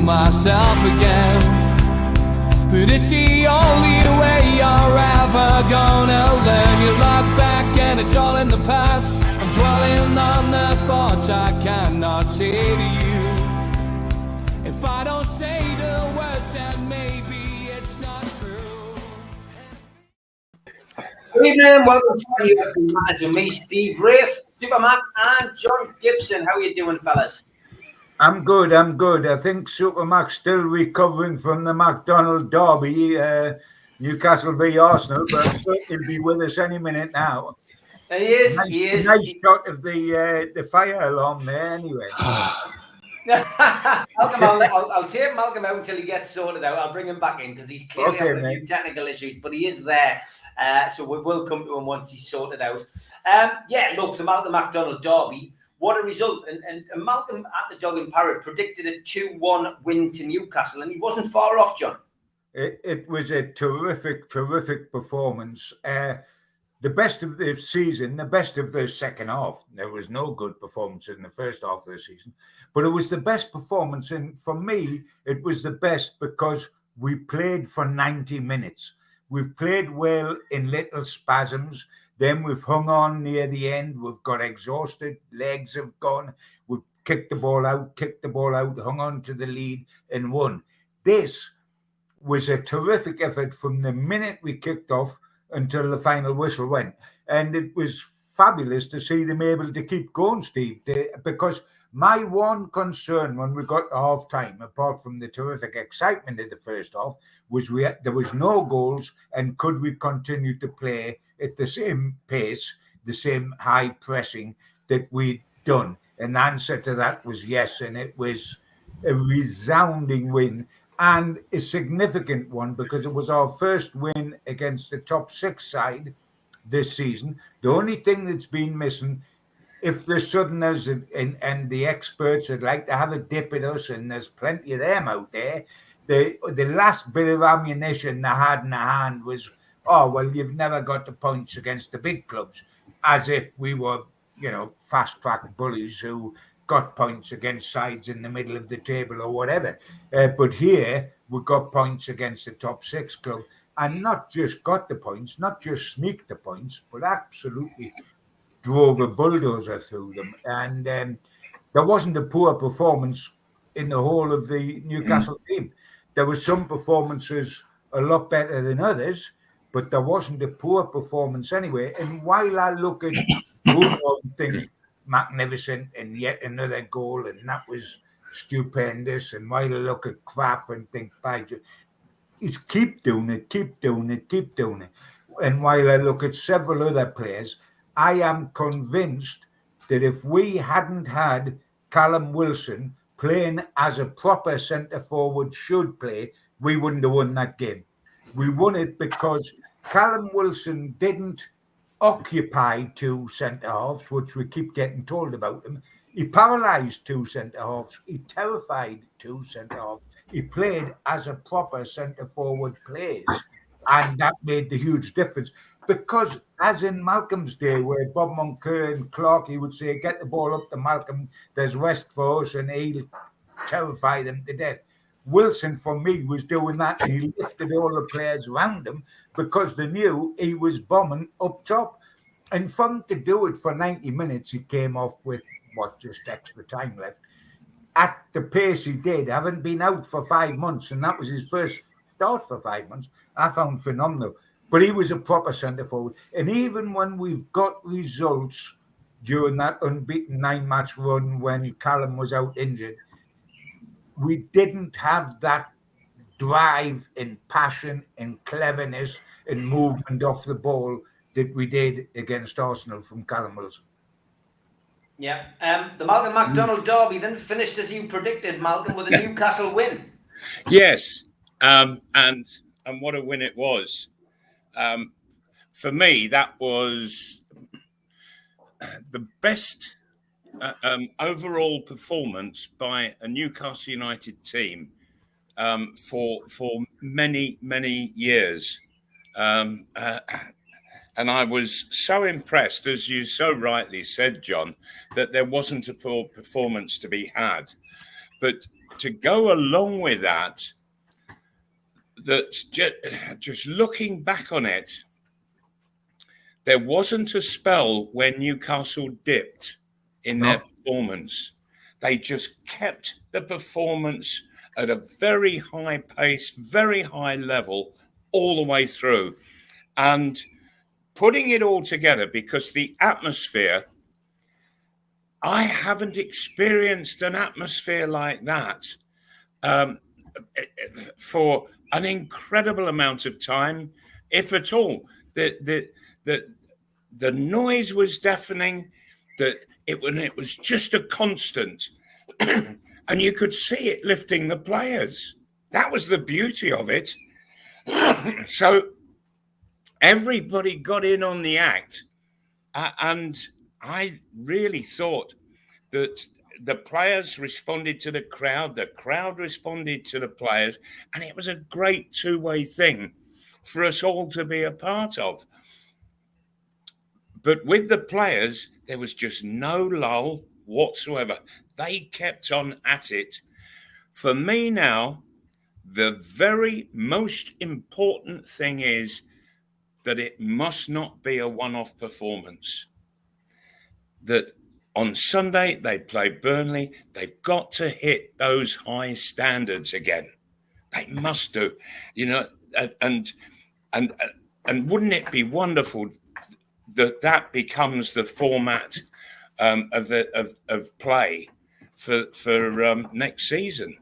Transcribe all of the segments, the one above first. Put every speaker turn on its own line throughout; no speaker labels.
myself again. But it's the only way you're ever gonna learn. You look back and it's all in the past. I'm dwelling on the thoughts I cannot say to you. If I don't say the words, then maybe it's not true.
Good evening, welcome to NUFC Matters with me, Steve Wraith, SUPERMAC and John Gibson. How are you doing, fellas?
I'm good. I think SUPERMAC's still recovering from the McDonald derby, Newcastle v Arsenal, but he'll be with us any minute now.
He is.
Nice shot of the fire alarm there anyway.
Malcolm, I'll take Malcolm out until he gets sorted out. I'll bring him back in because he's clearly having a few technical issues, but he is there. So we will come to him once he's sorted out. Look, the Malcolm McDonald derby. What a result. And Malcolm at the Dog and Parrot predicted a 2-1 win to Newcastle, and he wasn't far off, John.
It was a terrific performance. The best of the season, the best of the second half. There was no good performance in the first half of the season, but it was the best performance. And for me, it was the best because we played for 90 minutes. We've played well in little spasms. Then we've hung on near the end. We've got exhausted. Legs have gone. We've kicked the ball out, hung on to the lead and won. This was a terrific effort from the minute we kicked off until the final whistle went. And it was fabulous to see them able to keep going, Steve, because my one concern when we got to half-time, apart from the terrific excitement of the first half, was there was no goals, and could we continue to play at the same pace, the same high pressing that we'd done? And the answer to that was yes, and it was a resounding win and a significant one because it was our first win against the top six side this season. The only thing that's been missing, if the Southerners and the experts would like to have a dip at us, and there's plenty of them out there, the last bit of ammunition they had in their hand was, oh, well, you've never got the points against the big clubs, as if we were, fast-track bullies who got points against sides in the middle of the table or whatever. But here, we got points against the top six club, and not just got the points, not just sneaked the points, but absolutely drove a bulldozer through them. And there wasn't a poor performance in the whole of the Newcastle team. There were some performances a lot better than others, but there wasn't a poor performance anyway. And while I look at Bruno and think magnificent and yet another goal, and that was stupendous, and while I look at Kraft and think, he's keep doing it. And while I look at several other players, I am convinced that if we hadn't had Callum Wilson playing as a proper centre forward should play, we wouldn't have won that game. We won it because Callum Wilson didn't occupy two centre halves, which we keep getting told about him. He paralysed two centre halves. He terrified two centre halves. He played as a proper centre forward plays, and that made the huge difference. Because as in Malcolm's day, where Bob Moncur and Clarkey would say, get the ball up to Malcolm, there's rest for us, and he'll terrify them to death. Wilson, for me, was doing that, and he lifted all the players around him because they knew he was bombing up top. And for him to do it for 90 minutes, he came off with, just extra time left. At the pace he did, having been out for 5 months, and that was his first start for 5 months, I found phenomenal. But he was a proper centre forward. And even when we've got results during that unbeaten 9-match run when Callum was out injured, we didn't have that drive and passion and cleverness and movement off the ball that we did against Arsenal from Callum Wilson.
Yeah. The Malcolm McDonald derby then finished as you predicted, Malcolm, with a Newcastle win.
Yes. And what a win it was. For me, that was the best overall performance by a Newcastle United team for many years. And I was so impressed, as you so rightly said, John, that there wasn't a poor performance to be had. But to go along with that, just looking back on it, there wasn't a spell when Newcastle dipped in their performance. They just kept the performance at a very high pace, very high level all the way through. And putting it all together, because the atmosphere, I haven't experienced an atmosphere like that for an incredible amount of time, if at all. The noise was deafening. It was just a constant, and you could see it lifting the players. That was the beauty of it. So everybody got in on the act, and I really thought that the players responded to the crowd responded to the players, and it was a great two-way thing for us all to be a part of. But with the players, there was just no lull whatsoever. They kept on at it. For me now, the very most important thing is that it must not be a one-off performance. That on Sunday, they play Burnley. They've got to hit those high standards again. They must do, and wouldn't it be wonderful that becomes the format of play for next season?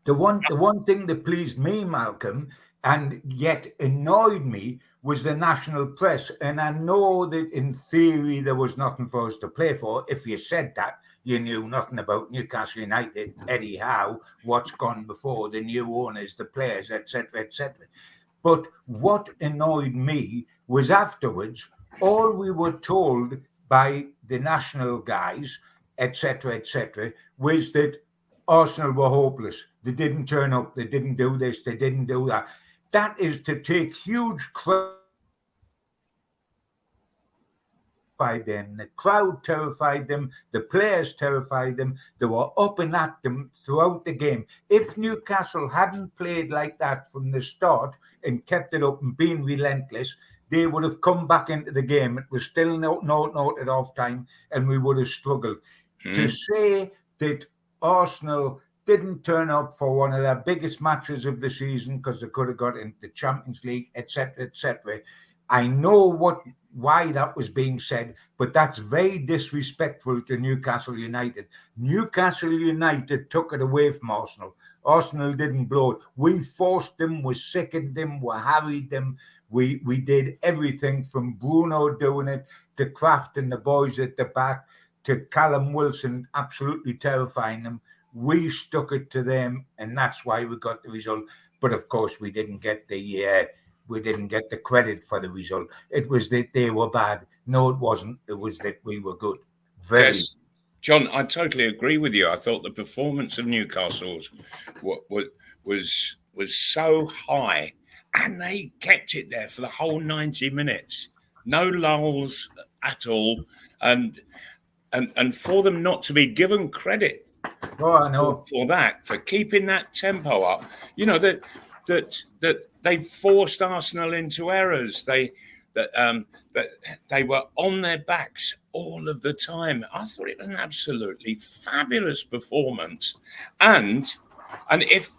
The one thing that pleased me, Malcolm, and yet annoyed me, was the national press. And I know that in theory there was nothing for us to play for. If you said that, you knew nothing about Newcastle United, Eddie Howe, what's gone before, the new owners, the players, etc., etc. But what annoyed me was afterwards, all we were told by the national guys, etc., was that Arsenal were hopeless. They didn't turn up. They didn't do this. They didn't do that. That is to take huge credit. Them. The crowd terrified them. The players terrified them. They were up and at them throughout the game. If Newcastle hadn't played like that from the start and kept it up and been relentless, they would have come back into the game. It was still not at half time, and we would have struggled. To say that Arsenal didn't turn up for one of their biggest matches of the season because they could have got into the Champions League, etc., etc. I know why that was being said, but that's very disrespectful to Newcastle United. Newcastle United took it away from Arsenal. Arsenal didn't blow it. We forced them, we sickened them, we harried them. We did everything from Bruno doing it to Kraft and the boys at the back to Callum Wilson absolutely terrifying them. We stuck it to them, and that's why we got the result. But of course, we didn't get the credit for the result. It was that they were bad. No, it wasn't. It was that we were good.
Yes, John, I totally agree with you. I thought the performance of Newcastle's was so high, and they kept it there for the whole 90 minutes. No lulls at all, and for them not to be given credit for keeping that tempo up. You know, that they forced Arsenal into errors. That they were on their backs all of the time. I thought it was an absolutely fabulous performance. And if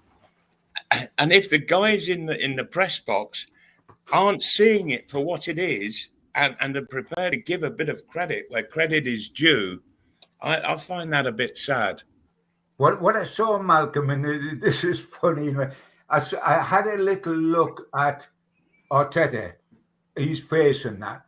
the guys in the press box aren't seeing it for what it is and are prepared to give a bit of credit where credit is due, I find that a bit sad.
What I saw, Malcolm, and this is funny, I had a little look at Arteta, his face and that,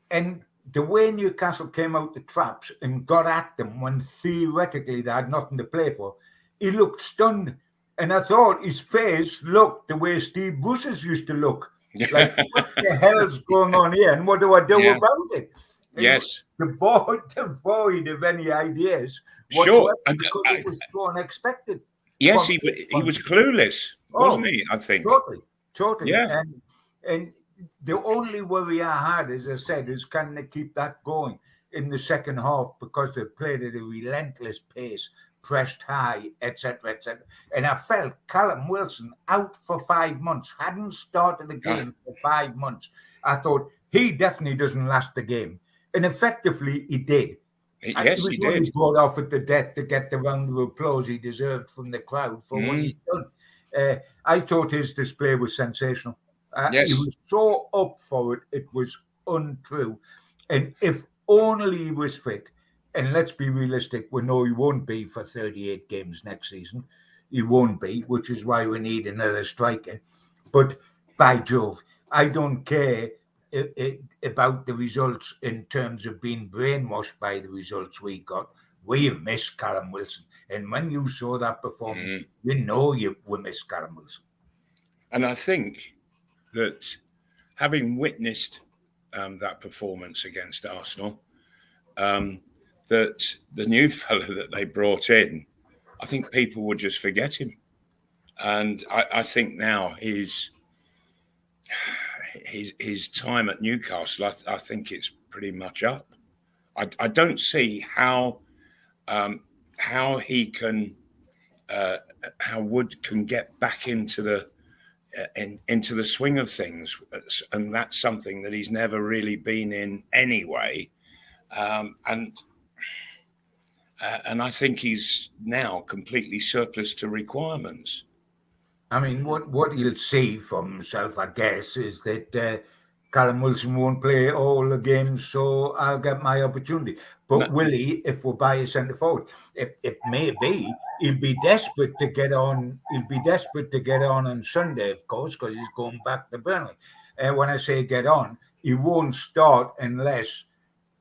and the way Newcastle came out the traps and got at them when theoretically they had nothing to play for, he looked stunned. And I thought his face looked the way Steve Bruce's used to look. Like, what the hell's going on here? And what do I do about it?
Yes.
Devoid of any ideas.
Sure.
Because it was so unexpected.
Yes, he was clueless, wasn't he? I think.
Totally.
Yeah.
And the only worry I had, as I said, is can they keep that going in the second half, because they played at a relentless pace pressed high, etc., etc. And I felt Callum Wilson out for 5 months, hadn't started a game for 5 months. I thought he definitely doesn't last the game. And effectively, he did.
Yes, he
only
did.
brought off at the death to get the round of applause he deserved from the crowd for what he'd done. I thought his display was sensational.
Yes.
He was so up for it, it was untrue. And if only he was fit, and let's be realistic, we know he won't be for 38 games next season. He won't be, which is why we need another striker. But by Jove, I don't care about the results in terms of being brainwashed by the results we got. We have missed Callum Wilson. And when you saw that performance, you know we missed Callum Wilson.
And I think that having witnessed that performance against Arsenal, that the new fella that they brought in, I think people would just forget him. And I think now his time at Newcastle, I think it's pretty much up. I don't see how he can, how Wood can get back into the swing of things, and that's something that he's never really been in anyway. And I think he's now completely surplus to requirements.
I mean, what he'll see from himself, I guess, is that Callum Wilson won't play all the games, so I'll get my opportunity. But will he, if we buy a centre forward? It may be. He'll be desperate to get on. He'll be desperate to get on Sunday, of course, because he's going back to Burnley. When I say get on, he won't start unless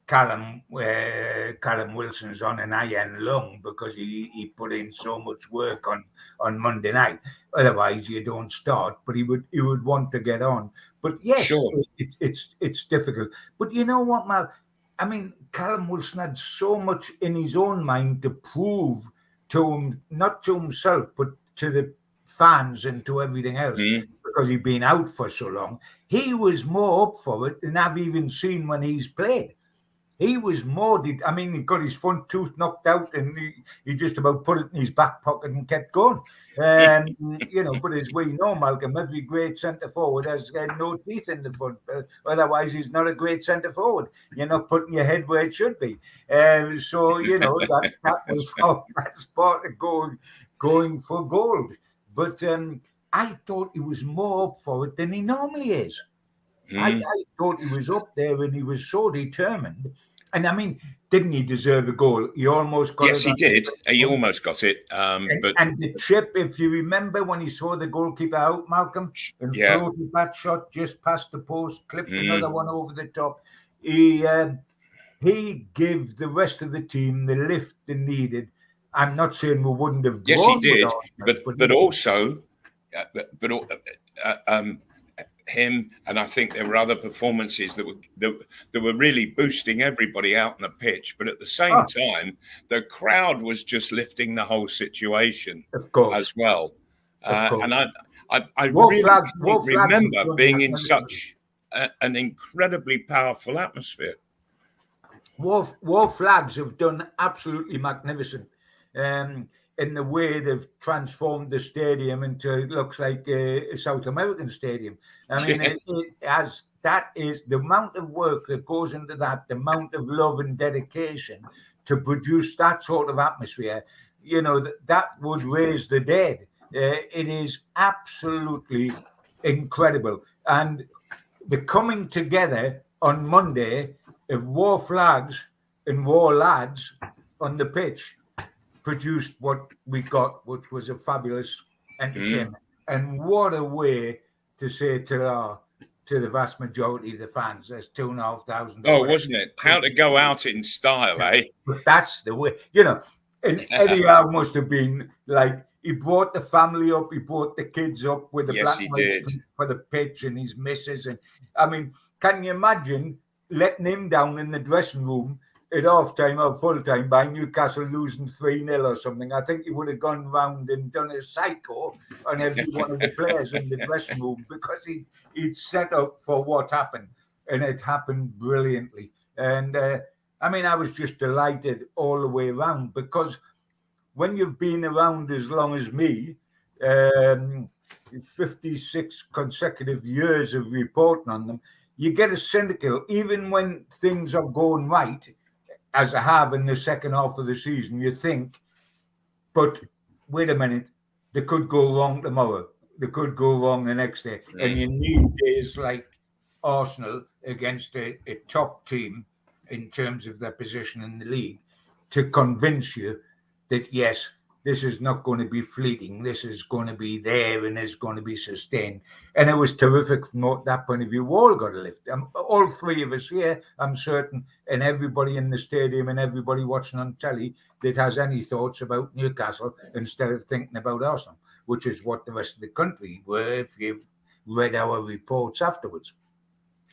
Callum Wilson's on an iron lung because he put in so much work on Monday night. Otherwise, you don't start. But he would want to get on. But yes, sure. It's difficult. But you know what, Mal? I mean, Callum Wilson had so much in his own mind to prove to him, not to himself, but to the fans and to everything else, because he'd been out for so long. He was more up for it than I've even seen when he's played. He was more. He got his front tooth knocked out, and he just about put it in his back pocket and kept going. But as we know, Malcolm, every great centre forward has no teeth in the front. Otherwise, he's not a great centre forward. You're not putting your head where it should be. That was that's part of going for gold. But I thought he was more up for it than he normally is. I thought he was up there and he was so determined. And I mean, didn't he deserve a goal? He almost got it.
Yes, he did. He almost got it.
And the chip, if you remember when he saw the goalkeeper out, Malcolm, and floated that shot just past the post, clipped another one over the top. He gave the rest of the team the lift they needed. I'm not saying we wouldn't have.
Yes, he did. But also, him, and I think there were other performances that were really boosting everybody out on the pitch. But at the same time, the crowd was just lifting the whole situation,
of course,
as well. And I really remember being in such an incredibly powerful atmosphere.
War Flags have done absolutely magnificent. In the way they've transformed the stadium into, it looks like a South American stadium. I mean, it has, that is the amount of work that goes into that, the amount of love and dedication to produce that sort of atmosphere, that would raise the dead. It is absolutely incredible. And the coming together on Monday of War Flags and War Lads on the pitch produced what we got, which was a fabulous entertainment. And what a way to say to the vast majority of the fans, there's 2,500.
Oh, wasn't it? How to go out in style, eh?
But that's the way, and Eddie Howe must have been like, he brought the family up, he brought the kids up with the black and white for the pitch and his missus. And I mean, can you imagine letting him down in the dressing room at half-time or full-time by Newcastle losing 3-0 or something? I think he would have gone round and done a psycho on every one of the players in the dressing room because he'd set up for what happened, and it happened brilliantly. And I was just delighted all the way around because when you've been around as long as me, 56 consecutive years of reporting on them, you get a cynical, even when things are going right, as I have in the second half of the season, you think, but wait a minute, they could go wrong tomorrow. They could go wrong the next day. And you need days like Arsenal against a top team in terms of their position in the league to convince you that, yes, this is not going to be fleeting. This is going to be there and is going to be sustained. And it was terrific from that point of view. We all got a lift. All three of us here, I'm certain, and everybody in the stadium and everybody watching on telly that has any thoughts about Newcastle instead of thinking about Arsenal, which is what the rest of the country were if you read our reports afterwards.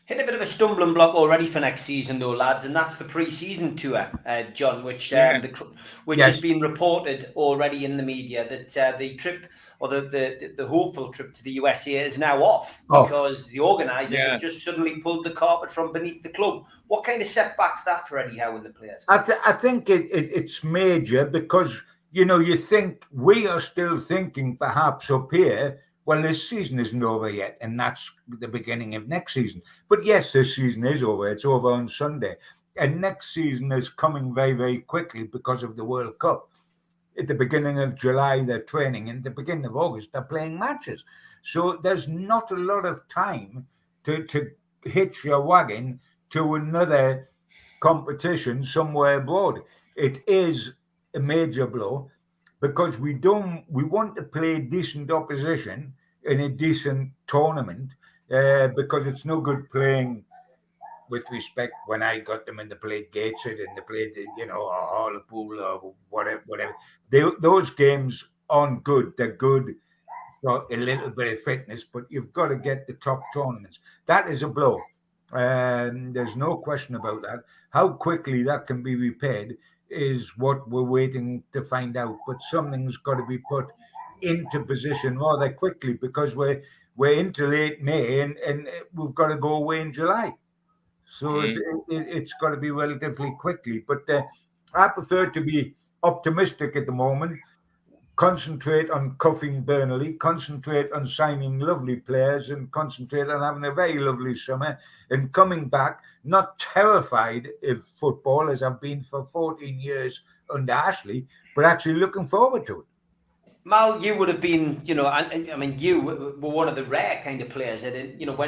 Hit a bit of a stumbling block already for next season, though, lads, and that's the pre-season tour, John, which has been reported already in the media that the trip or the hopeful trip to the USA is now off because the organisers have just suddenly pulled the carpet from beneath the club. What kind of setbacks that for Eddie Howe and the players?
I think it's major because, you think we are still thinking perhaps up here, well, this season isn't over yet, and that's the beginning of next season. But yes, this season is over. It's over on Sunday. And next season is coming very, very quickly because of the World Cup. At the beginning of July, they're training. And at the beginning of August, they're playing matches. So there's not a lot of time to hitch your wagon to another competition somewhere abroad. It is a major blow because we want to play decent opposition in a decent tournament because it's no good playing, with respect, when I got them and they played Gateshead and they played, Hartlepool or whatever. Those games aren't good. They're good for a little bit of fitness, but you've got to get the top tournaments. That is a blow. There's no question about that. How quickly that can be repaired is what we're waiting to find out. But something's got to be put into position rather quickly because we're into late May and we've got to go away in July. So it's got to be relatively quickly. But I prefer to be optimistic at the moment. Concentrate on cuffing Burnley, concentrate on signing lovely players, and concentrate on having a very lovely summer and coming back, not terrified of football as I've been for 14 years under Ashley, but actually looking forward to it.
Mal, you would have been, you were one of the rare kind of players that,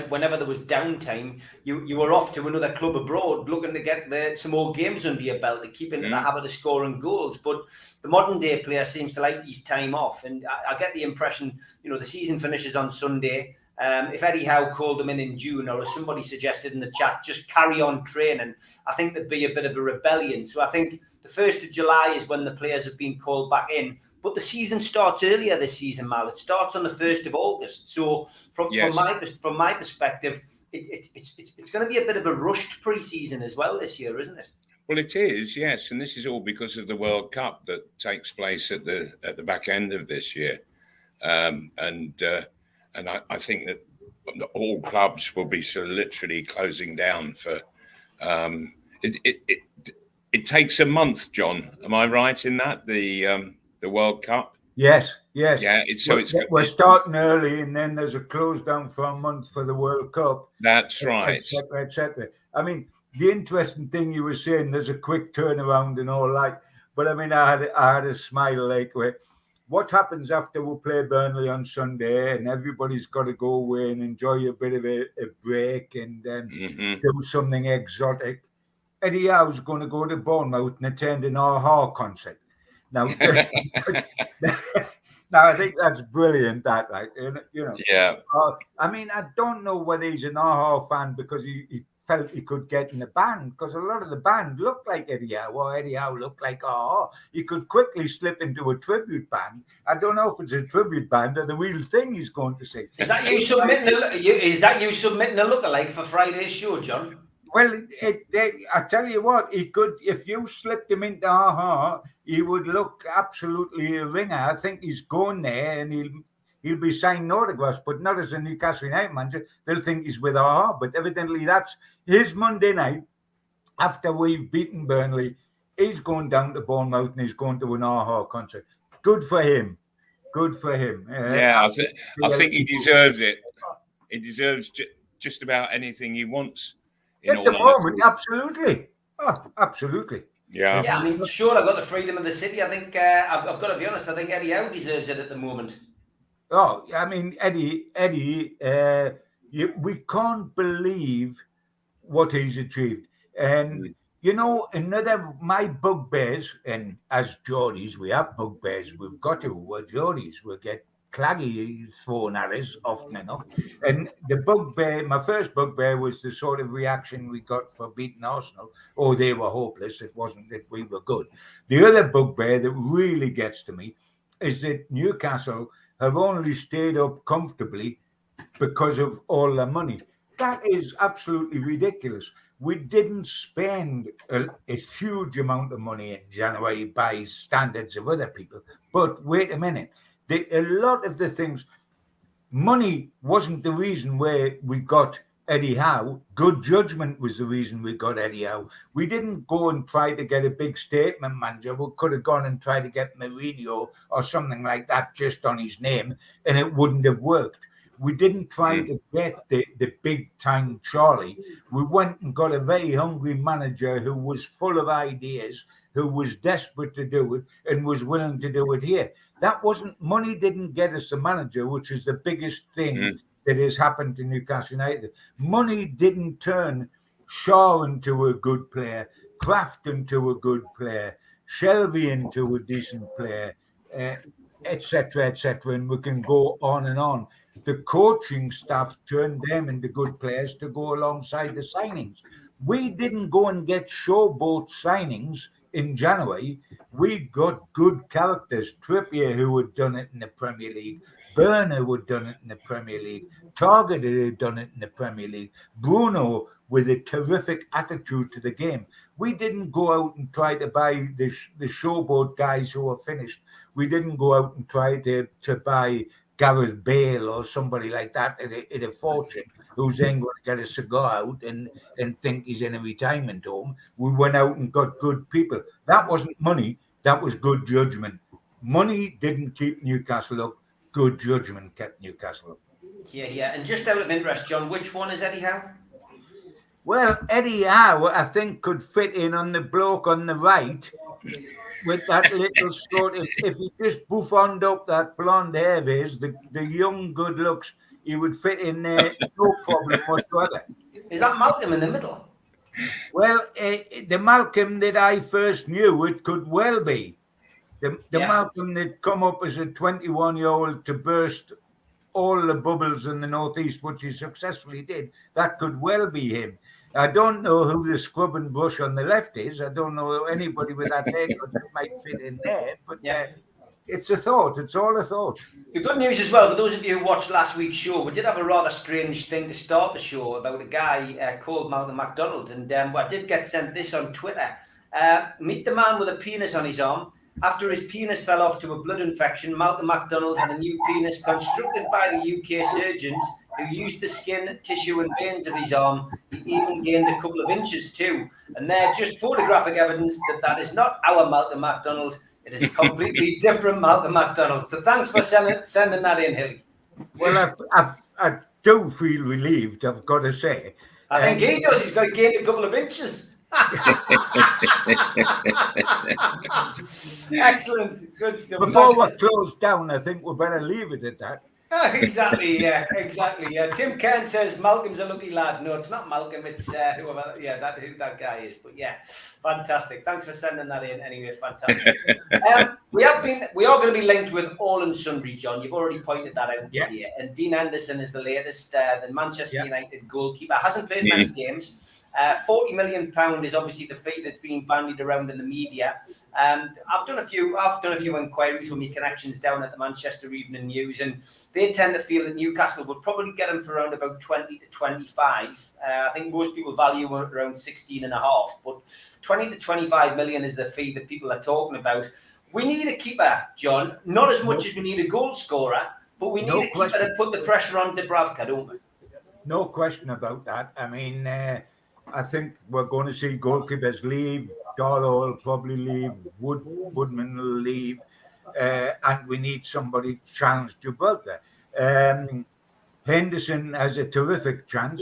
whenever there was downtime, you were off to another club abroad looking to get some more games under your belt to keep into the habit of scoring goals. But the modern day player seems to like his time off. And I get the impression, the season finishes on Sunday. If Eddie Howe called them in June, or as somebody suggested in the chat, just carry on training, I think there'd be a bit of a rebellion. So I think the 1st of July is when the players have been called back in. But the season starts earlier this season, Mal. It starts on the 1st of August. So from my perspective, it's going to be a bit of a rushed pre-season as well this year, isn't it?
Well, it is, yes. And this is all because of the World Cup that takes place at the back end of this year. And I think that all clubs will be sort of literally closing down for it takes a month, John. Am I right in that? The World Cup?
Yes. Yeah, we're starting early and then there's a close down for a month for the World Cup.
That's right.
Et cetera. I mean, the interesting thing you were saying, there's a quick turnaround and all that. But I mean, I had a smile like, what happens after we play Burnley on Sunday and everybody's got to go away and enjoy a bit of a break and do something exotic? Eddie Howe's going to go to Bournemouth and attend an AHA concert. Now, I think that's brilliant. That, like,
Yeah.
I mean, I don't know whether he's an AHA fan because he felt he could get in the band, because a lot of the band looked like Eddie Howe, or Eddie Howe looked like AHA. He could quickly slip into a tribute band. I don't know if it's a tribute band or the real thing he's going to say.
Is that you submitting a lookalike for Friday's show, John?
Well, I tell you what, he could, if you slipped him into AHA, he would look absolutely a ringer. I think he's going there and he'll be signing autographs, but not as a Newcastle United manager. They'll think he's with AHA, but evidently that's his Monday night after we've beaten Burnley. He's going down to Bournemouth and he's going to an AHA concert. Good for him. Good for him.
Yeah, I think he deserves it. He deserves just about anything he wants.
At the moment, absolutely. Oh, absolutely.
Yeah.
Yeah, I mean, sure, I've got the freedom of the city. I think I've got to be honest. I think Eddie Howe deserves it at the moment.
Oh, I mean, Eddie, we can't believe what he's achieved. And, you know, my bugbears, and as Geordies, we have bugbears. We've got to, we're Geordies. We get claggy thrown at us often enough. And my first bugbear was the sort of reaction we got for beating Arsenal. Oh, they were hopeless. It wasn't that we were good. The other bugbear that really gets to me is that Newcastle have only stayed up comfortably because of all the money. That is absolutely ridiculous. We didn't spend a huge amount of money in January by standards of other people. But wait a minute. A lot of the things, money wasn't the reason where we got Eddie Howe. Good judgment was the reason we got Eddie Howe. We didn't go and try to get a big statement manager. We could have gone and tried to get Mourinho or something like that just on his name, and it wouldn't have worked. We didn't try to get the big time Charlie. We went and got a very hungry manager who was full of ideas, who was desperate to do it and was willing to do it here. Money didn't get us a manager, which is the biggest thing that has happened to Newcastle United. Money didn't turn Shaw into a good player, Kraft into a good player, Shelby into a decent player, etc., etc. And we can go on and on. The coaching staff turned them into good players to go alongside the signings. We didn't go and get showboat signings in January. We got good characters. Trippier, who had done it in the Premier League. Burner, who had done it in the Premier League. Target, who had done it in the Premier League. Bruno, with a terrific attitude to the game. We didn't go out and try to buy the showboat guys who are finished. We didn't go out and try to buy Gareth Bale or somebody like that at a fortune, who's then going to get a cigar out and think he's in a retirement home. We went out and got good people. That wasn't money. That was good judgment. Money didn't keep Newcastle up. Good judgment kept Newcastle up.
Yeah. And just out of interest, John, which one is Eddie Howe?
Well, Eddie Howe, I think, could fit in on the bloke on the right with that little sort of, if he just buffoned up that blonde hair of his, the young good looks, he would fit in there, no problem whatsoever.
Is that Malcolm in the middle?
Well, the Malcolm that I first knew, it could well be. The Malcolm that come up as a 21-year-old to burst all the bubbles in the Northeast, which he successfully did, that could well be him. I don't know who the scrub and brush on the left is. I don't know anybody with that haircut that might fit in there, but it's a thought. It's all a thought.
The good news as well, for those of you who watched last week's show, we did have a rather strange thing to start the show about a guy called Malcolm MacDonald, and I did get sent this on Twitter. Meet the man with a penis on his arm. After his penis fell off to a blood infection, Malcolm MacDonald had a new penis constructed by the UK surgeons who used the skin, tissue and veins of his arm. He even gained a couple of inches too. And they're just photographic evidence that is not our Malcolm MacDonald. It is a completely different Malcolm MacDonald. So thanks for sending that in, Hilly.
Well, I do feel relieved, I've got to say.
I think he does. He's got to gain a couple of inches. Excellent. Good stuff.
Before we close down, I think we better leave it at that.
Exactly. Tim Kern says Malcolm's a lucky lad. No, it's not Malcolm. It's whoever. Yeah, who that guy is. But yeah, fantastic. Thanks for sending that in. Anyway, fantastic. We are going to be linked with all and sundry, John. You've already pointed that out today. And Dean Anderson is the latest. The Manchester United goalkeeper hasn't played many games. £40 million is obviously the fee that's being bandied around in the media. I've done a few inquiries with my connections down at the Manchester Evening News, and they tend to feel that Newcastle would probably get him for around about 20 to 25. I think most people value him at around 16 and a half, but 20 to 25 million is the fee that people are talking about. We need a keeper, John, not as much as we need a goal scorer, but we need a keeper to put the pressure on Dubravka, don't we?
No question about that. I mean, I think we're going to see goalkeepers leave Darlow will probably leave. Woodman will leave. And we need somebody to challenge Gibraltar. Henderson has a terrific chance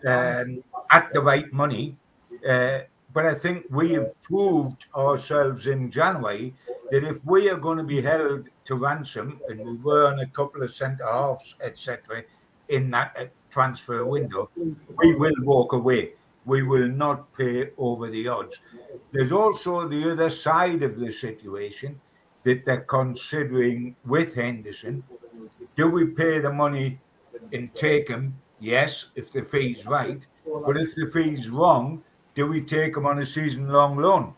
at the right money. But I think we have proved ourselves in January that if we are going to be held to ransom, and we were on a couple of centre halves, etc., in that transfer window, we will walk away. We will not pay over the odds. There's also the other side of the situation that they're considering with Henderson. Do we pay the money and take him? Yes, if the fee's right. But if the fee's wrong, do we take him on a season-long loan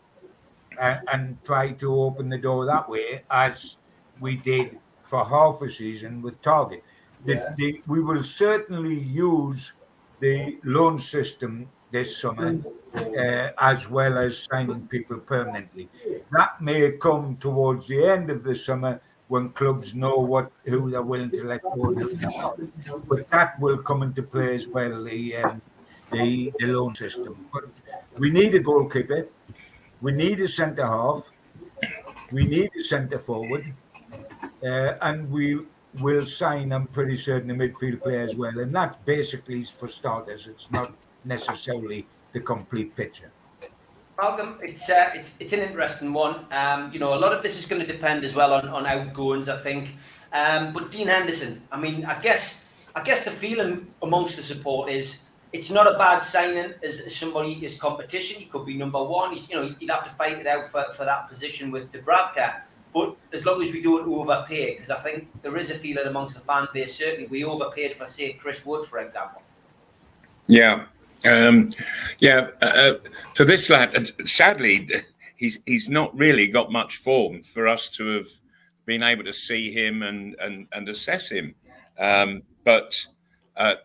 and try to open the door that way, as we did for half a season with Target? We will certainly use the loan system this summer, as well as signing people permanently. That may come towards the end of the summer when clubs know who they're willing to let go and who they're not. But that will come into play as well, the loan system. But we need a goalkeeper. We need a centre half. We need a centre forward. And we will sign, I'm pretty certain, a midfield player as well. And that basically is for starters. It's not necessarily the complete picture.
Malcolm, it's an interesting one. A lot of this is going to depend as well on outgoings, I think. But Dean Henderson, I mean, I guess the feeling amongst the support is it's not a bad signing as somebody, his competition. He could be number one. He'd have to fight it out for that position with Dubravka. But as long as we don't overpay, because I think there is a feeling amongst the fan base, certainly we overpaid for, say, Chris Wood, for example.
Yeah. For this lad, sadly, he's not really got much form for us to have been able to see him and assess him. But I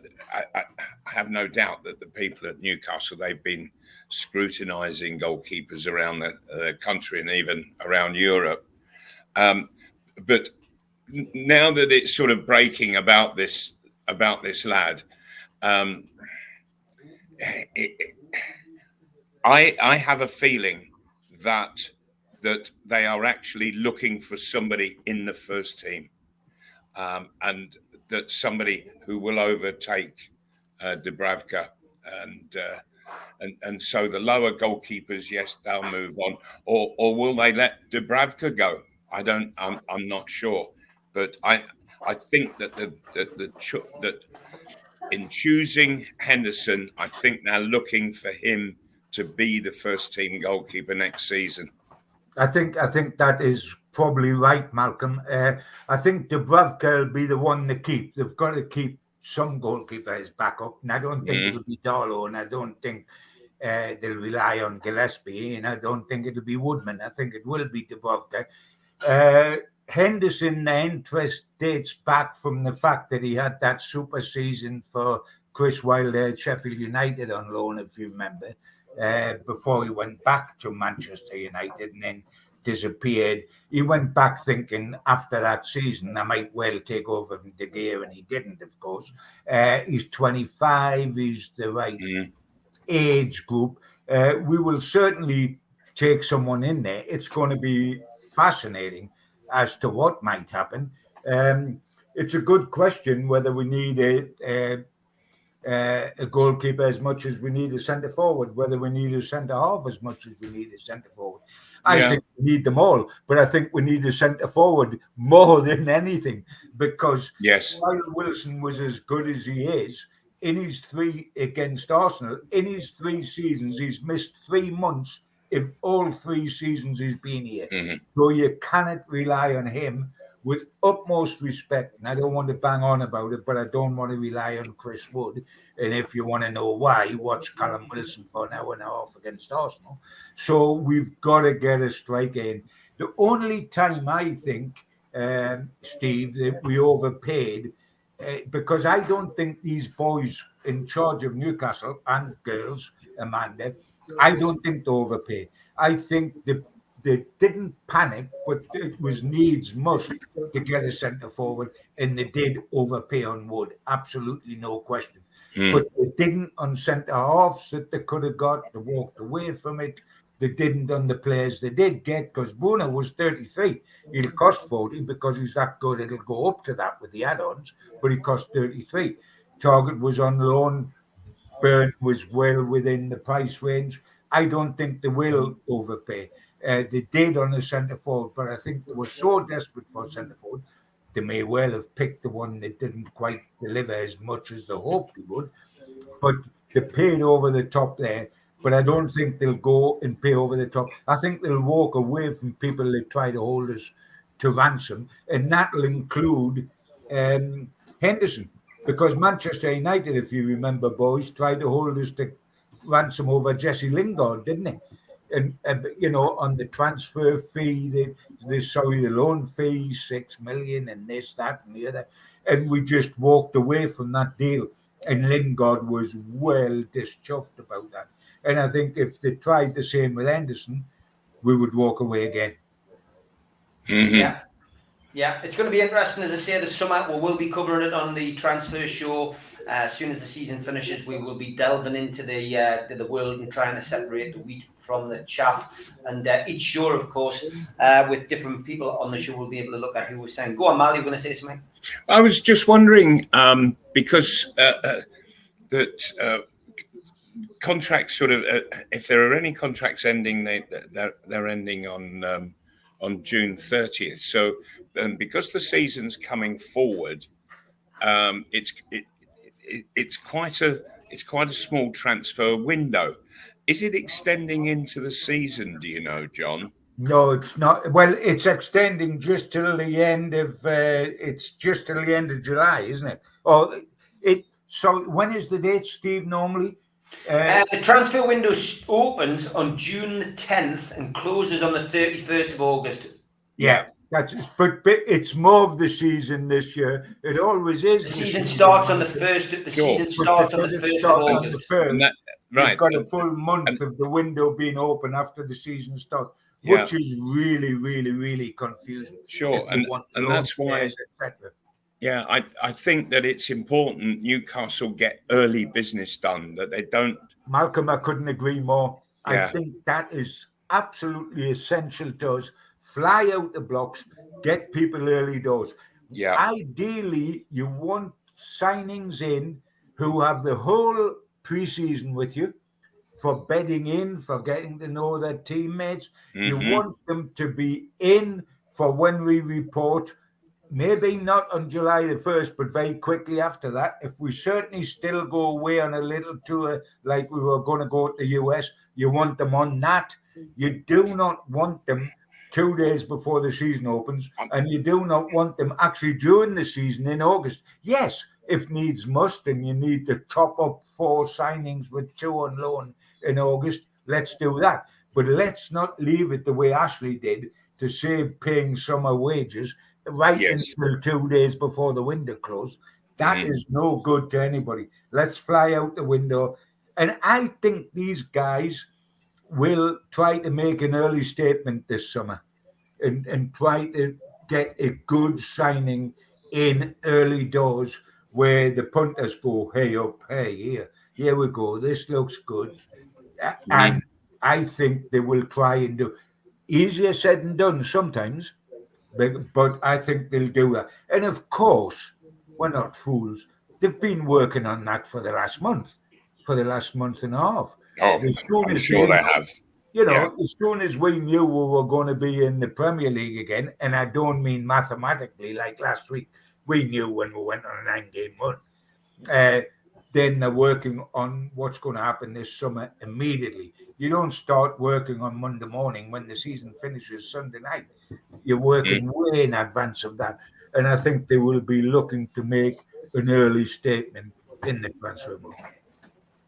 have no doubt that the people at Newcastle, they've been scrutinising goalkeepers around the country and even around Europe. But now that it's sort of breaking about this lad, I have a feeling that they are actually looking for somebody in the first team, and that somebody who will overtake Dubravka, and so the lower goalkeepers, yes, they'll move on, or will they let Dubravka go? I'm not sure, but I think that that in choosing Henderson, I think they're looking for him to be the first team goalkeeper next season.
I think that is probably right, Malcolm. I think Dubravka will be the one to keep. They've got to keep some goalkeeper as backup, and I don't think it'll be Darlow, and I don't think they'll rely on Gillespie, and I don't think it'll be Woodman. I think it will be Dubravka. Henderson, the interest dates back from the fact that he had that super season for Chris Wilder at Sheffield United on loan, if you remember, before he went back to Manchester United and then disappeared. He went back thinking after that season, I might well take over from De Gea, and he didn't, of course. He's 25, he's the right age group. We will certainly take someone in there. It's going to be fascinating as to what might happen. It's a good question whether we need a goalkeeper as much as we need a centre forward, whether we need a centre half as much as we need a centre forward. I think we need them all, but I think we need a centre forward more than anything, because while Wilson was as good as he is, in his 3 against Arsenal, in his 3 seasons, he's missed 3 months if all 3 seasons he's been here. So you cannot rely on him, with utmost respect. And I don't want to bang on about it, but I don't want to rely on Chris Wood. And if you want to know why, watch Callum Wilson for an hour and a half against Arsenal. So we've got to get a striker in. The only time I think, Steve, that we overpaid, because I don't think these boys in charge of Newcastle, and girls, Amanda, I don't think they overpaid. I think they didn't panic, but it was needs must to get a centre forward, and they did overpay on Wood. Absolutely no question. But they didn't on centre halves that they could have got. They walked away from it. they didn't on the players they did get, because Bruno was 33. He'll cost 40 because he's that good. It'll go up to that with the add-ons, but he cost 33. Target was on loan. Burn was well within the price range. I don't think they will overpay. They did on the centre forward, but I think they were so desperate for centre forward, they may well have picked the one that didn't quite deliver as much as they hoped they would. But they paid over the top there. But I don't think they'll go and pay over the top. I think they'll walk away from people that try to hold us to ransom, and that'll include Henderson. Because Manchester United, if you remember, boys, tried to hold us to ransom over Jesse Lingard, didn't they? And on the transfer fee, the loan fee, 6 million, and this, that, and the other. And we just walked away from that deal. And Lingard was well dischuffed about that. And I think if they tried the same with Henderson, we would walk away again.
Mm-hmm. Yeah, it's going to be interesting, as I say, this summer. We will be covering it on the transfer show. As soon as the season finishes, we will be delving into the world and trying to separate the wheat from the chaff. And each show, of course, with different people on the show, we'll be able to look at who was saying. Go on, Mal, you were going to say something?
I was just wondering, because contracts sort of, if there are any contracts ending, they're ending on June 30th. So because the season's coming forward, it's quite a small transfer window. Is it extending into the season? Do you know, John?
No, it's not. Well, it's extending just till the end of. It's just till the end of July, isn't it? So when is the date, Steve? Normally,
the transfer window opens on June the 10th and closes on the 31st of August.
Yeah, but it's more of the season this year. It always is.
The season starts on the 1st. The season starts on the 1st of August.
Right. You've got a full month of the window being open after the season starts, which is really, really, really confusing.
Sure, and that's why. Yeah, I think that it's important Newcastle get early business done, that they don't.
Malcolm, I couldn't agree more. Yeah. I think that is absolutely essential to us. Fly out the blocks, get people early doors.
Yeah.
Ideally, you want signings in who have the whole pre-season with you for bedding in, for getting to know their teammates. Mm-hmm. You want them to be in for when we report. Maybe not on July the 1st, but very quickly after that. If we certainly still go away on a little tour like we were going to go to the US, you want them on that. You do not want them 2 days before the season opens, and you do not want them actually during the season in August. Yes, if needs must, and you need to top up 4 signings with 2 on loan in August, let's do that. But let's not leave it the way Ashley did, to save paying summer wages until 2 days before the window closed. That is no good to anybody. Let's fly out the window. And I think these guys will try to make an early statement this summer and try to get a good signing in early doors where the punters go, hey up, hey, here we go, this looks good. And I think they will try and do. Easier said than done sometimes, but I think they'll do that. And of course, we're not fools. They've been working on that for the last month and a half.
Oh, I'm sure they have.
As soon as we knew we were going to be in the Premier League again, and I don't mean mathematically like last week, we knew when we went on a 9-game run. Then they're working on what's going to happen this summer immediately. You don't start working on Monday morning when the season finishes Sunday night. You're working way in advance of that. And I think they will be looking to make an early statement in the transfer market.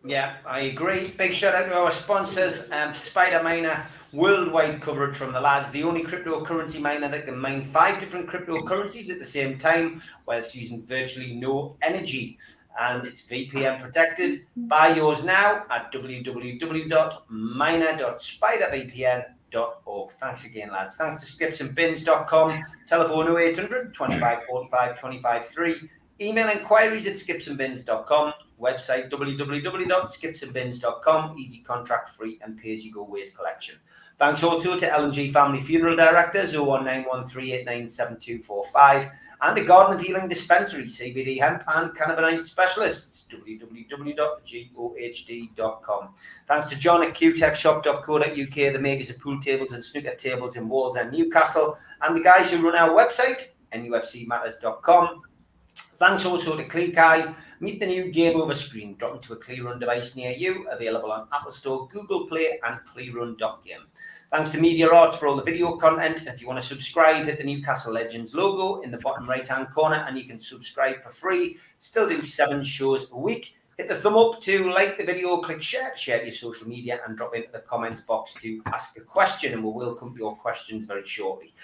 Yeah, I agree. Big shout out to our sponsors, Spider Miner, worldwide coverage from the lads, the only cryptocurrency miner that can mine 5 different cryptocurrencies at the same time whilst using virtually no energy. And it's VPN protected. Buy yours now at www.miner.spidervpn.org. Thanks again, lads. Thanks to skipsandbins.com. Telephone 0800 25 45 25 3. Email inquiries at skipsandbins.com. Website www.skipsandbins.com. Easy, contract free and pay-as-you-go waste collection. Thanks also to L&G Family Funeral Directors 01913897245 and the Garden of Healing Dispensary, CBD hemp and cannabinoid specialists www.gohd.com. Thanks to John at qtechshop.co.uk, the makers of pool tables and snooker tables in Walls and Newcastle, and the guys who run our website NUFCmatters.com. Thanks also to ClickEye. Meet the new game over screen. Drop into a ClearRun device near you. Available on Apple Store, Google Play, and ClearRun.game. Thanks to Media Arts for all the video content. If you want to subscribe, hit the Newcastle Legends logo in the bottom right-hand corner, and you can subscribe for free. Still do 7 shows a week. Hit the thumb up to like the video, click share to your social media, and drop into the comments box to ask a question, and we will come to your questions very shortly.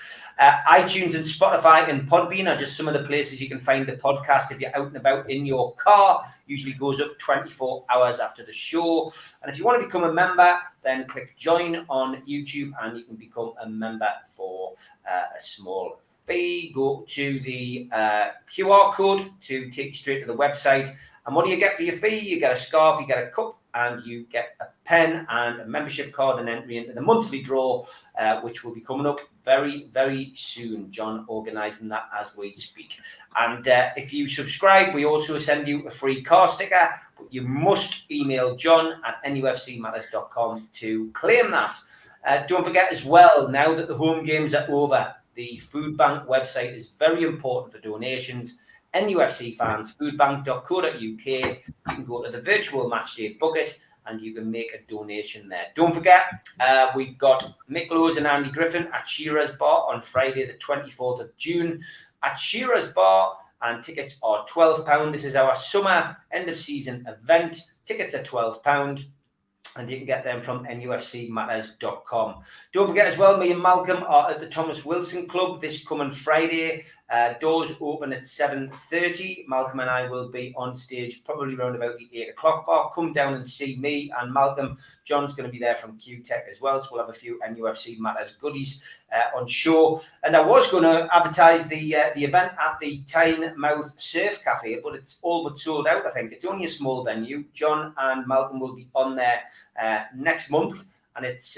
iTunes and Spotify and Podbean are just some of the places you can find the podcast if you're out and about in your car. Usually goes up 24 hours after the show. And if you want to become a member, then click join on YouTube and you can become a member for a small fee. Go to the QR code to take you straight to the website. And what do you get for your fee? You get a scarf, you get a cup, and you get a pen and a membership card and entry into the monthly draw, which will be coming up very, very soon. John organising that as we speak. And if you subscribe, we also send you a free car sticker, but you must email John at nufcmatters.com to claim that. Don't forget as well, now that the home games are over, the food bank website is very important for donations. NUFC fans, foodbank.co.uk. You can go to the virtual matchday bucket and you can make a donation there. Don't forget, we've got Mick Lowes and Andy Griffin at Shearer's Bar on Friday, the 24th of June at Shearer's Bar, and tickets are £12. This is our summer end of season event. Tickets are £12. And you can get them from nufcmatters.com. Don't forget as well, me and Malcolm are at the Thomas Wilson Club this coming Friday. Doors open at 7:30. Malcolm and I will be on stage probably around about the 8 o'clock bar. Come down and see me and Malcolm. John's going to be there from QTech as well, so we'll have a few NUFC Matters goodies on show. And I was going to advertise the event at the Tynemouth Surf Cafe, but it's all but sold out, I think. It's only a small venue. John and Malcolm will be on there next month, and it's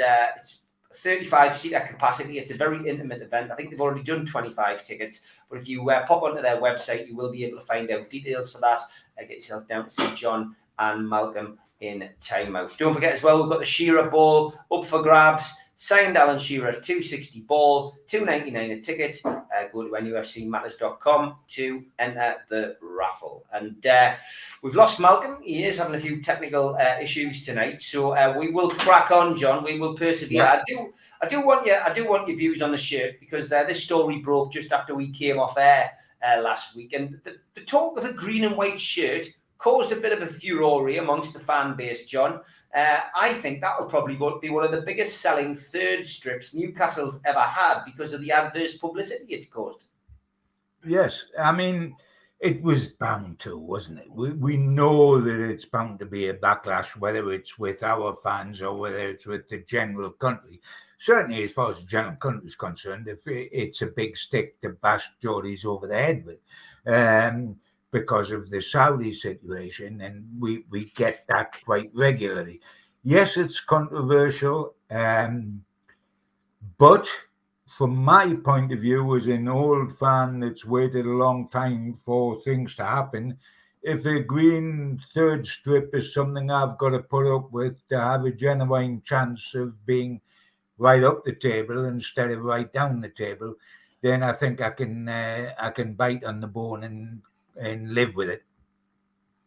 35-seater capacity. It's a very intimate event. I think they've already done 25 tickets, but if you pop onto their website, you will be able to find out details for that. Get yourself down to see John and Malcolm in Tynemouth. Don't forget as well, we've got the Shearer Ball up for grabs. Signed Alan Shearer, 260 ball, $2.99 a ticket. Go to nufcmatters.com to enter the raffle. And we've lost Malcolm. He is having a few technical issues tonight, so we will crack on, John. We will persevere. Yeah. I do want your views on the shirt, because this story broke just after we came off air last week, and the talk of a green and white shirt caused a bit of a furore amongst the fan base, John. I think that will probably be one of the biggest selling third strips Newcastle's ever had because of the adverse publicity it's caused.
Yes, I mean, it was bound to, wasn't it? We know that it's bound to be a backlash, whether it's with our fans or whether it's with the general country. Certainly, as far as the general country is concerned, if it's a big stick to bash Geordies over the head with. Because of the Saudi situation, and we get that quite regularly. Yes, it's controversial, but from my point of view, as an old fan that's waited a long time for things to happen, if a green third strip is something I've got to put up with to have a genuine chance of being right up the table instead of right down the table, then I think I can bite on the bone and live with it.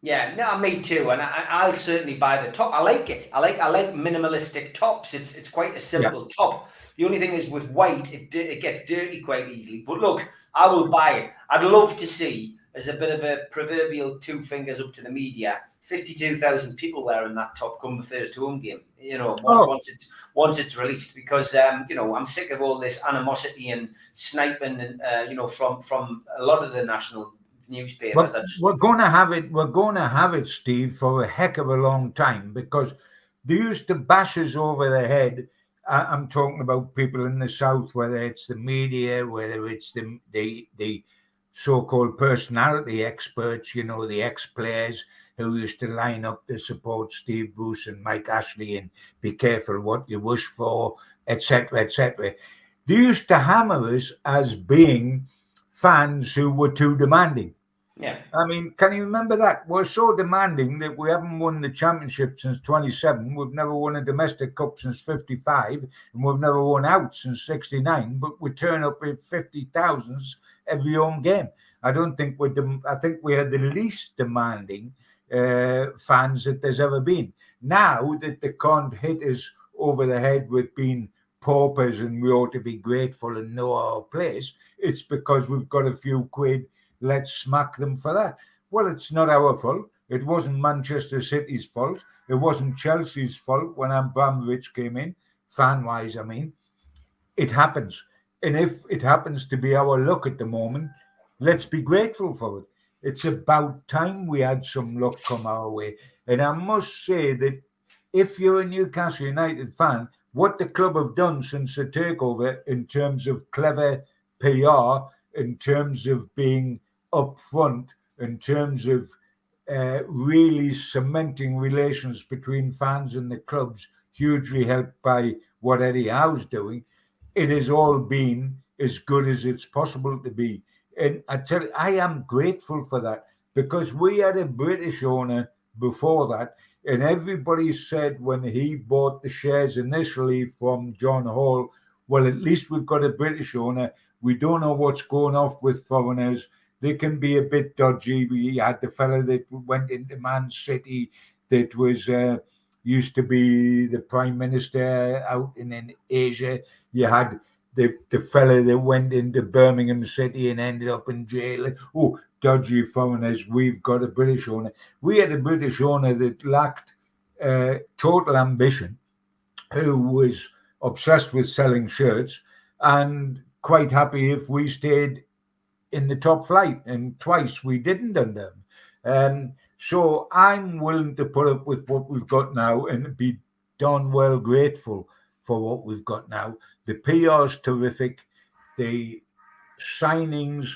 Yeah, no, me too, and I'll certainly buy the top. I like it. I like minimalistic tops. It's quite a simple top. The only thing is with white, it gets dirty quite easily. But look, I will buy it. I'd love to see, as a bit of a proverbial 2 fingers up to the media, 52,000 people wearing that top come the first home game. You know, once it's released, because I'm sick of all this animosity and sniping, and from a lot of the national newspapers.
We're going to have it, Steve, for a heck of a long time, because they used to bash us over the head. I'm talking about people in the south, whether it's the media, whether it's the so-called personality experts, you know, the ex-players who used to line up to support Steve Bruce and Mike Ashley and be careful what you wish for, etc., etc. They used to hammer us as being fans who were too demanding.
Yeah.
I mean, can you remember that? We're so demanding that we haven't won the championship since 27. We've never won a domestic cup since 55. And we've never won out since 69. But we turn up with 50,000 every home game. I don't think I think we are the least demanding fans that there's ever been. Now that they can't hit us over the head with being paupers and we ought to be grateful and know our place, it's because we've got a few quid. Let's smack them for that. Well, it's not our fault. It wasn't Manchester City's fault. It wasn't Chelsea's fault when Abramovich came in, fan-wise, I mean. It happens. And if it happens to be our luck at the moment, let's be grateful for it. It's about time we had some luck come our way. And I must say that if you're a Newcastle United fan, what the club have done since the takeover in terms of clever PR, in terms of being upfront, in terms of really cementing relations between fans and the clubs, hugely helped by what Eddie Howe's doing, it has all been as good as it's possible to be. And I tell you, I am grateful for that because we had a British owner before that, and everybody said when he bought the shares initially from John Hall, well, at least we've got a British owner. We don't know what's going off with foreigners. They can be a bit dodgy. We had the fella that went into Man City that was used to be the Prime Minister out in Asia. You had the fella that went into Birmingham City and ended up in jail. Oh, dodgy foreigners. We've got a British owner. We had a British owner that lacked total ambition, who was obsessed with selling shirts and quite happy if we stayed in the top flight, and twice we didn't under him. So I'm willing to put up with what we've got now and be darn well grateful for what we've got now. The PR's terrific. The signings,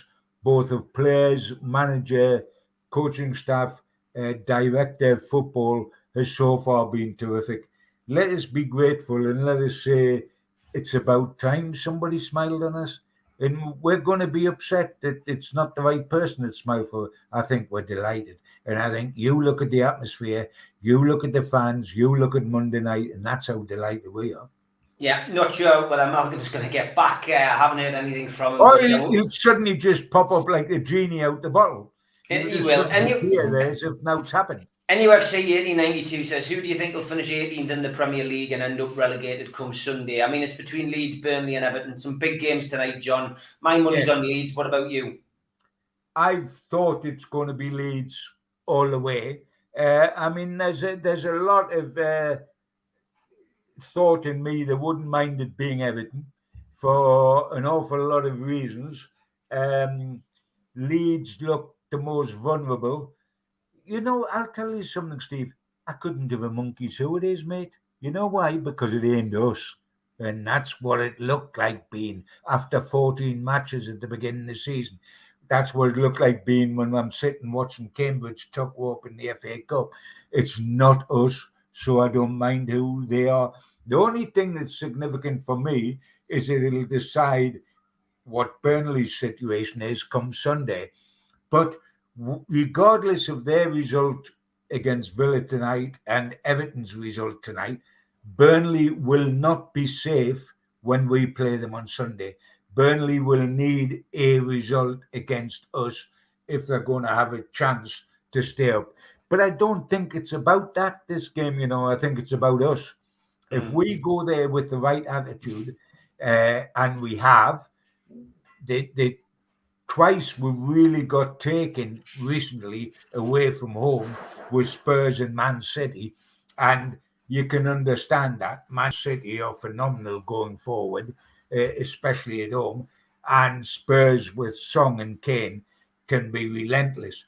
both of players, manager, coaching staff, director of football, has so far been terrific. Let us be grateful and let us say it's about time somebody smiled on us. And we're going to be upset that it's not the right person that smiled for. I think we're delighted. And I think you look at the atmosphere, you look at the fans, you look at Monday night, and that's how delighted we are.
Yeah, not sure whether Malcolm's going to get back. I haven't heard anything from him.
Or he'll suddenly just pop up like a genie out the bottle.
He will. And
there's if now's happened.
NUFC 1892 says, who do you think will finish 18th in the Premier League and end up relegated come Sunday? I mean, it's between Leeds, Burnley and Everton. Some big games tonight, John. My money's on Leeds. What about you?
I've thought it's going to be Leeds all the way. I mean, there's a lot of thought in me that wouldn't mind it being Everton for an awful lot of reasons. Leeds look the most vulnerable. You know, I'll tell you something, Steve. I couldn't give a monkey's who it is, mate. You know why? Because it ain't us. And that's what it looked like being after 14 matches at the beginning of the season. That's what it looked like being when I'm sitting watching Cambridge tuck up in the FA Cup. It's not us, so I don't mind who they are. The only thing that's significant for me is that it'll decide what Burnley's situation is come Sunday. But regardless of their result against Villa tonight and Everton's result tonight, Burnley will not be safe when we play them on Sunday. Burnley will need a result against us if they're going to have a chance to stay up. But I don't think it's about that, this game, you know. I think it's about us. If we go there with the right attitude, and we have, the twice we really got taken recently away from home with Spurs and Man City, and you can understand that. Man City are phenomenal going forward, especially at home, and Spurs with Song and Kane can be relentless.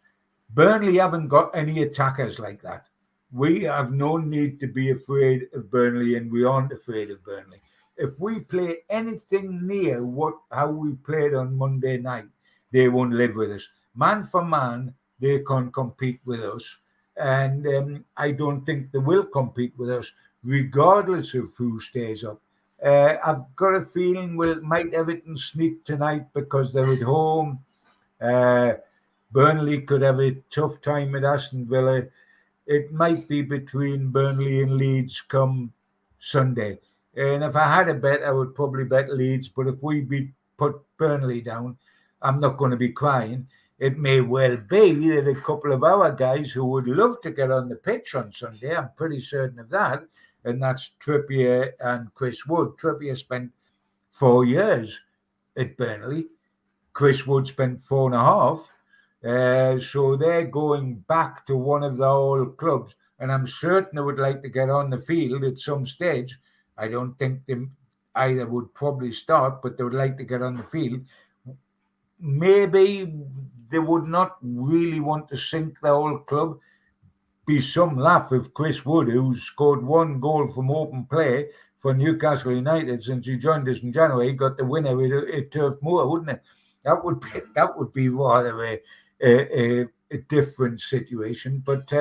Burnley haven't got any attackers like that. We have no need to be afraid of Burnley, and we aren't afraid of Burnley. If we play anything near how we played on Monday night, they won't live with us. Man for man, they can't compete with us. And I don't think they will compete with us, regardless of who stays up. I've got a feeling might Everton sneak tonight because they're at home. Burnley could have a tough time at Aston Villa. It might be between Burnley and Leeds come Sunday. And if I had a bet, I would probably bet Leeds. But if we put Burnley down, I'm not going to be crying. It may well be that a couple of our guys who would love to get on the pitch on Sunday, I'm pretty certain of that, and that's Trippier and Chris Wood. Trippier spent 4 years at Burnley. Chris Wood spent 4.5. So they're going back to one of the old clubs, and I'm certain they would like to get on the field at some stage. I don't think they either would probably start, but they would like to get on the field. Maybe they would not really want to sink the whole club. Be some laugh if Chris Wood, who's scored 1 goal from open play for Newcastle United since he joined us in January, got the winner at Turf Moor, wouldn't it? That would be rather a different situation. But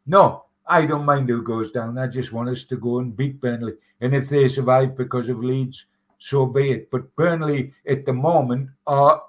no, I don't mind who goes down. I just want us to go and beat Burnley. And if they survive because of Leeds, so be it. But Burnley at the moment are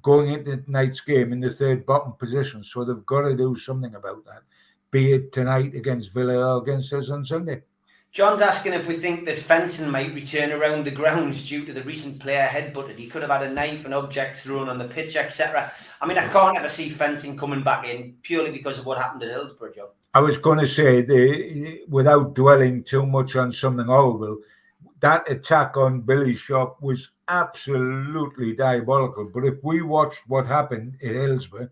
going into tonight's game in the 3rd bottom position. So they've got to do something about that, be it tonight against Villa or against us on Sunday.
John's asking if we think that fencing might return around the grounds due to the recent player headbutted. He could have had a knife and objects thrown on the pitch, etc. I mean, I can't ever see fencing coming back in purely because of what happened at Hillsborough, John.
I was going to say, without dwelling too much on something horrible, that attack on Billy Shop was absolutely diabolical. But if we watched what happened at Hillsborough,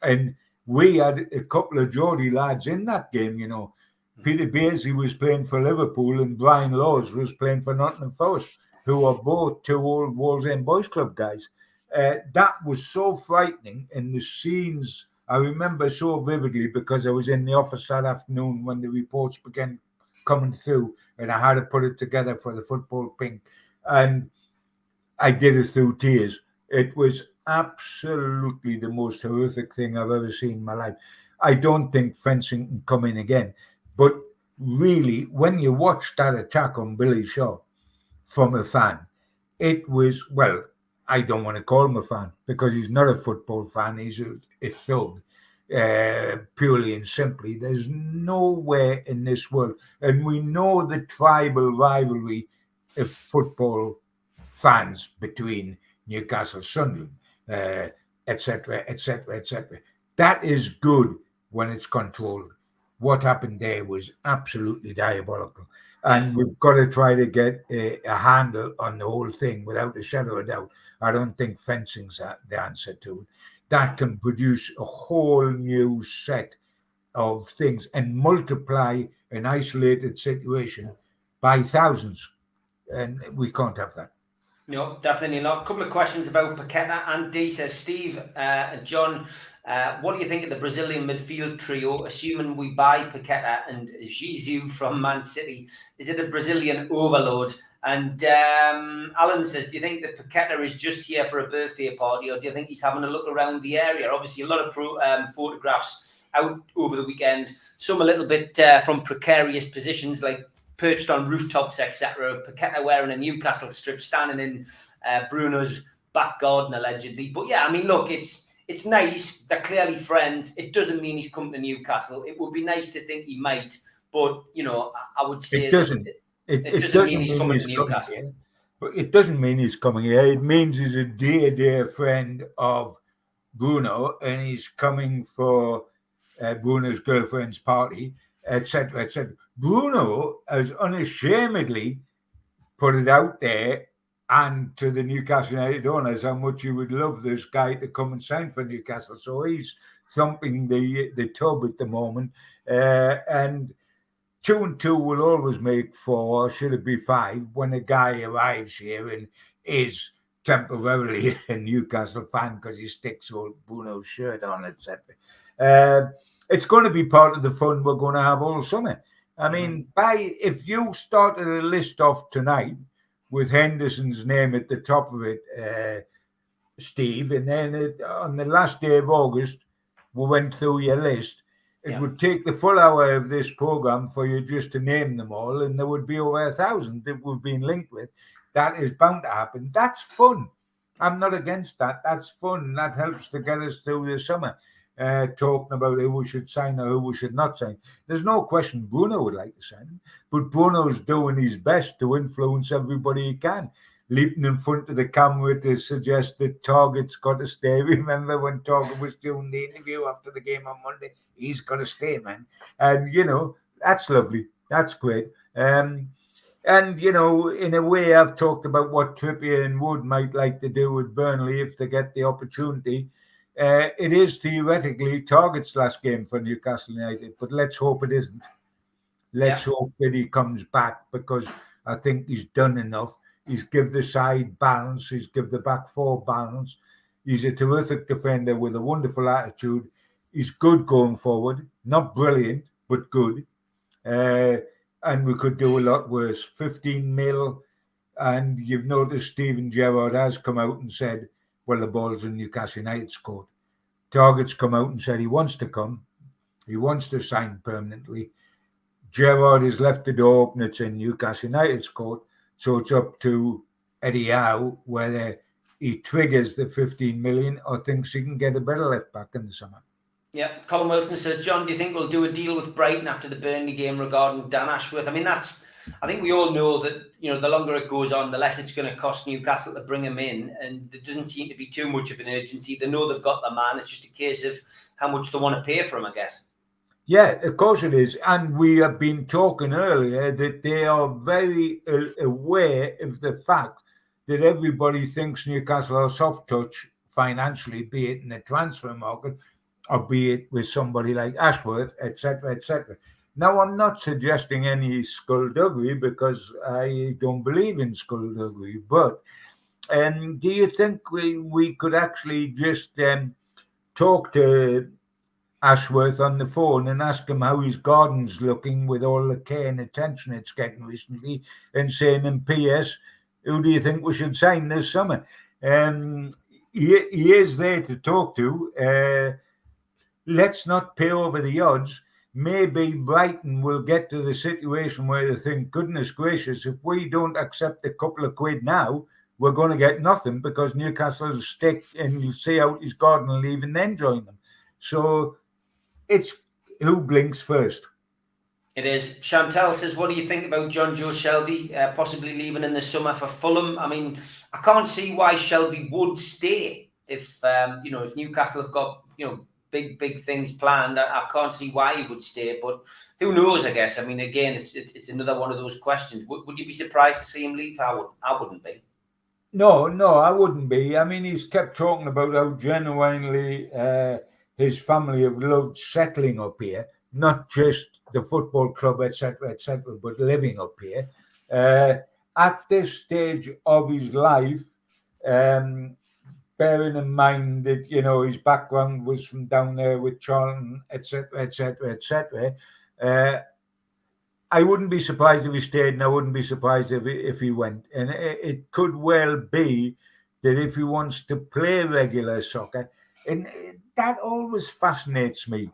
and we had a couple of Geordie lads in that game, you know, Peter Beardsley was playing for Liverpool and Brian Laws was playing for Nottingham Forest, who are both 2 old Wallsend Boys Club guys. That was so frightening, and the scenes I remember so vividly because I was in the office that afternoon when the reports began coming through, and I had to put it together for the Football Pink, and I did it through tears. It was absolutely the most horrific thing I've ever seen in my life. I don't think fencing can come in again. But really, when you watch that attack on Billy Shaw from a fan, it was, well, I don't want to call him a fan because he's not a football fan. He's a thug, purely and simply. There's nowhere in this world. And we know the tribal rivalry of football fans between Newcastle, Sunderland, etc., etc., etc. That is good when it's controlled. What happened there was absolutely diabolical. And we've got to try to get a handle on the whole thing without a shadow of doubt. I don't think fencing's the answer to it. That can produce a whole new set of things and multiply an isolated situation by thousands. And we can't have that.
No, definitely not. A couple of questions about Paqueta. Andy says, Steve and John, what do you think of the Brazilian midfield trio, assuming we buy Paqueta and Jesus from Man City? Is it a Brazilian overload? And Alan says, do you think that Paqueta is just here for a birthday party, or do you think he's having a look around the area? Obviously, a lot of photographs out over the weekend, some a little bit from precarious positions, like perched on rooftops, etc., of Paqueta wearing a Newcastle strip, standing in Bruno's back garden, allegedly. But yeah, I mean, look, it's nice. They're clearly friends. It doesn't mean he's come to Newcastle. It would be nice to think he might, but, you know, I would say
it doesn't. It doesn't mean
he's coming to Newcastle.
Coming, but it doesn't mean he's coming here. It means he's a dear friend of Bruno, and he's coming for Bruno's girlfriend's party, etc., etc. Bruno has unashamedly put it out there and to the Newcastle United owners how much you would love this guy to come and sign for Newcastle. So he's thumping the tub at the moment. And 2 and 2 will always make 4, should it be 5, when a guy arrives here and is temporarily a Newcastle fan because he sticks old Bruno's shirt on, etc. It's going to be part of the fun we're going to have all summer. I mean, if you started a list off tonight with Henderson's name at the top of it, Steve, and then on the last day of August, we went through your list. It would take the full hour of this program for you just to name them all, and there would be over 1,000 that we've been linked with. That is bound to happen. That's fun. I'm not against that. That's fun. That helps to get us through the summer, talking about who we should sign or who we should not sign. There's no question Bruno would like to sign him, but Bruno's doing his best to influence everybody he can. Leaping in front of the camera to suggest that Target's got to stay. Remember when Target was doing the interview after the game on Monday? He's got to stay, man. And, that's lovely. That's great. And, in a way, I've talked about what Trippier and Wood might like to do with Burnley if they get the opportunity. It is theoretically Target's last game for Newcastle United, but let's hope it isn't. Let's hope that he comes back, because I think he's done enough. He's give the side balance. He's give the back four balance. He's a terrific defender with a wonderful attitude. He's good going forward. Not brilliant, but good. And we could do a lot worse. 15 mil. And you've noticed Steven Gerrard has come out and said, well, the ball's in Newcastle United's court. Target's come out and said he wants to come. He wants to sign permanently. Gerrard has left the door open. It's in Newcastle United's court. So it's up to Eddie Howe whether he triggers the 15 million or thinks he can get a better left back in the summer.
Yeah, Colin Wilson says, John, do you think we'll do a deal with Brighton after the Burnley game regarding Dan Ashworth? I mean, I think we all know that, the longer it goes on, the less it's going to cost Newcastle to bring him in. And there doesn't seem to be too much of an urgency. They know they've got the man. It's just a case of how much they want to pay for him, I guess. Yeah,
of course it is. And we have been talking earlier that they are very aware of the fact that everybody thinks Newcastle are soft touch financially, be it in the transfer market or be it with somebody like Ashworth, etc., etc. Now, I'm not suggesting any skullduggery because I don't believe in skullduggery, but do you think we could actually just talk to Ashworth on the phone and ask him how his garden's looking with all the care and attention it's getting recently, and saying in PS, who do you think we should sign this summer? He is there to talk to. Let's not pay over the odds. Maybe Brighton will get to the situation where they think, goodness gracious, if we don't accept a couple of quid now, we're going to get nothing, because Newcastle will stick and you see out his garden and leave and then join them. So it's who blinks first.
It is. Chantel says, what do you think about John Joe Shelby possibly leaving in the summer for Fulham? I mean, I can't see why Shelby would stay if Newcastle have got, big things planned. I can't see why he would stay, but who knows, I guess. I mean, again, it's another one of those questions. Would you be surprised to see him leave? I wouldn't be.
No, I wouldn't be. I mean, he's kept talking about how genuinely his family have loved settling up here, not just the football club, etc., but living up here. At this stage of his life, bearing in mind that, his background was from down there with Charlton, etc., I wouldn't be surprised if he stayed, and I wouldn't be surprised if he went. And it could well be that if he wants to play regular soccer, and that always fascinates me.